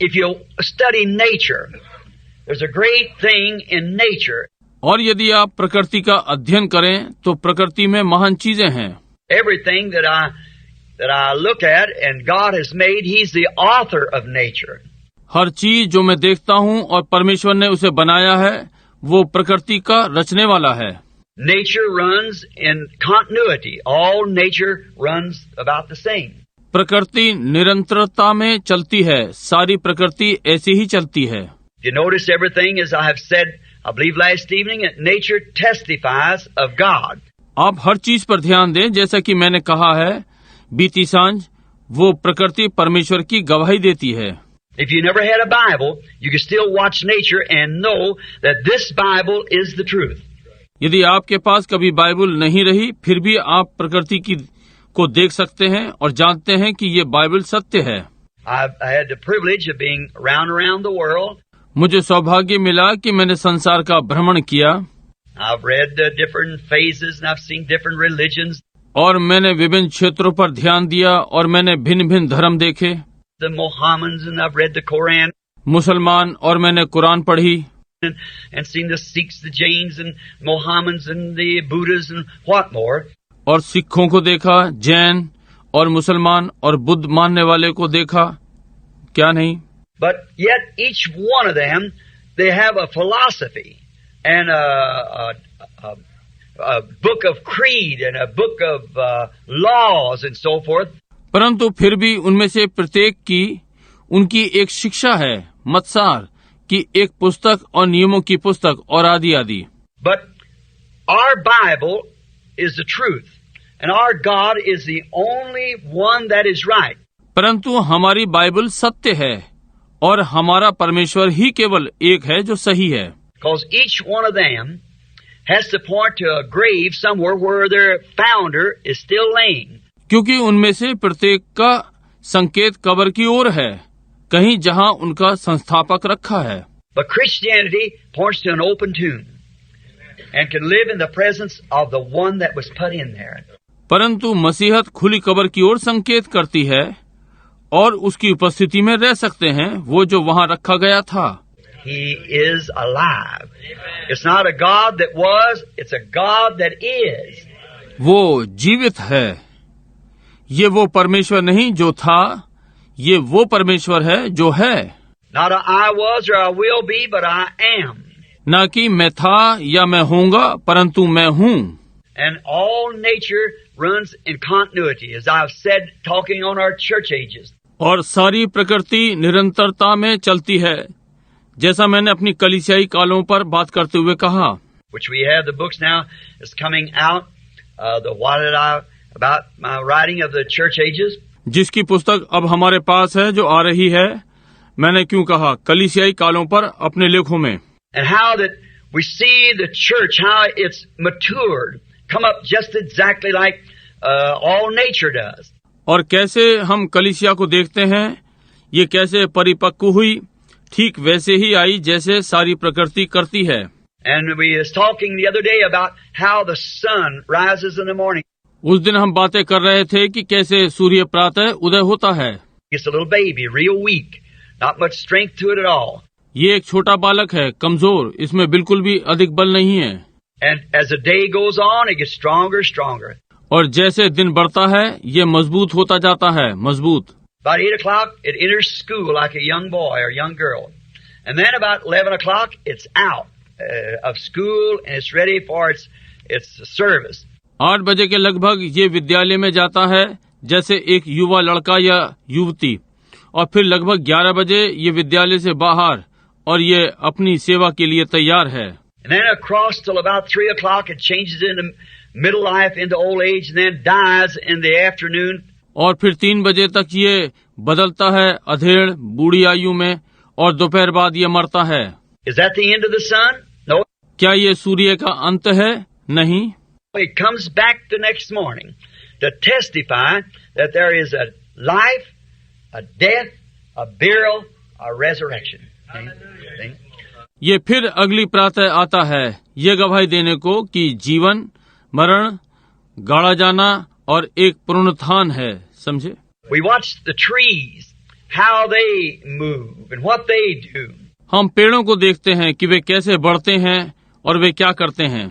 if you study nature, there's a great thing in nature. और यदि आप प्रकृति का अध्ययन करें तो प्रकृति में महान चीजें हैं. Everything that I look at and God has made, He's the author of nature. हर चीज जो मैं देखता हूँ और परमेश्वर ने उसे बनाया है, वो प्रकृति का रचने वाला है. Nature runs in continuity. All nature runs about the same. प्रकृति निरंतरता में चलती है. सारी प्रकृति ऐसी ही चलती है. You notice everything, as I have said, I believe last evening, that nature testifies of God. आप हर चीज पर ध्यान दें, जैसा कि मैंने कहा है बीती सांझ, वो प्रकृति परमेश्वर की गवाही देती है. If you never had a Bible, you can still watch nature and know that this Bible is the truth. यदि आपके पास कभी बाइबल नहीं रही, फिर भी आप प्रकृति को देख सकते हैं और जानते हैं कि ये बाइबल सत्य है. I had the privilege of being around the world. मुझे सौभाग्य मिला कि मैंने संसार का भ्रमण किया. I've read the different phases and I've seen different religions. और मैंने विभिन्न क्षेत्रों पर ध्यान दिया और मैंने भिन्न भिन्न धर्म देखे. The Mohammedans, and I've read the Quran. मुसलमान, और मैंने कुरान पढ़ी. And seen the Sikhs, the Jains, and Mohammedans, and the Buddhas, and what more. और सिखों को देखा, जैन और मुसलमान और बुद्ध मानने वाले को देखा, क्या नहीं. But yet each one of them, they have a philosophy and a book of creed and a book of laws and so forth. परंतु फिर भी उनमें से प्रत्येक की उनकी एक शिक्षा है, मत्सार की एक पुस्तक और नियमों की पुस्तक और आदि आदि. But our Bible is the truth, and our God is the only one that is right. परंतु हमारी बाइबल सत्य है और हमारा परमेश्वर ही केवल एक है जो सही है. Because each one of them has to point to a grave somewhere where their founder is still laying. क्योंकि उनमें से प्रत्येक का संकेत कब्र की ओर है, कहीं जहां उनका संस्थापक रखा है. But Christianity points to an open tomb and can live in the presence of the one that was put in there. परंतु मसीहत खुली कब्र की ओर संकेत करती है और उसकी उपस्थिति में रह सकते हैं, वो जो वहां रखा गया था. He is alive. It's not a God that was, it's a God that is. वो जीवित है. ये वो परमेश्वर नहीं जो था, ये वो परमेश्वर है जो है. Not a I was or I will be, but I am. न कि मैं था या मैं होऊंगा, परंतु मैं हूँ. And all nature runs in continuity, as I've said, talking on our church ages. और सारी प्रकृति निरंतरता में चलती है, जैसा मैंने अपनी कलीसियाई कालों पर बात करते हुए कहा. Which we have the books now is coming out, about my writing of the church ages. जिसकी पुस्तक अब हमारे पास है, जो आ रही है. मैंने क्यों कहा कलीसियाई कालों पर अपने लेखों में. And how that we see the church, how it's matured, come up just exactly like all nature does. और कैसे हम कलीसिया को देखते हैं, ये कैसे परिपक्व हुई, ठीक वैसे ही आई जैसे सारी प्रकृति करती है. And we was talking the other day about how the sun rises in the morning. उस दिन हम बातें कर रहे थे कि कैसे सूर्य प्रातः उदय होता है. It's a little baby, real weak, not much strength to it at all. ये एक छोटा बालक है, कमजोर, इसमें बिल्कुल भी अधिक बल नहीं है. And as the day goes on, it gets stronger, stronger. और जैसे दिन बढ़ता है, ये मजबूत होता जाता है, मजबूत. About 8 o'clock, it enters school like a young boy or young girl. And then about 11 o'clock, it's out of school and it's ready for its service. 8 बजे के लगभग ये विद्यालय में जाता है, जैसे एक युवा लड़का या युवती. और फिर लगभग 11 बजे ये विद्यालय से बाहर और ये अपनी सेवा के लिए तैयार है. And then across till about 3 o'clock, it changes into middle life, into old age, and then dies in the afternoon. और फिर 3 बजे तक ये बदलता है अधेड़ बूढ़ी आयु में, और दोपहर बाद ये मरता है. Is that the end of the sun? No. क्या ये सूर्य का अंत है? नहीं. It comes back the next morning to testify that there is a life, a death, a burial, a resurrection. See? ये फिर अगली प्रातः आता है, ये गवाही देने को कि जीवन, मरण, गाड़ा जाना और एक पुनरुत्थान है. समझे? We watch the trees, how they move and what they do. हम पेड़ों को देखते हैं कि वे कैसे बढ़ते हैं और वे क्या करते हैं.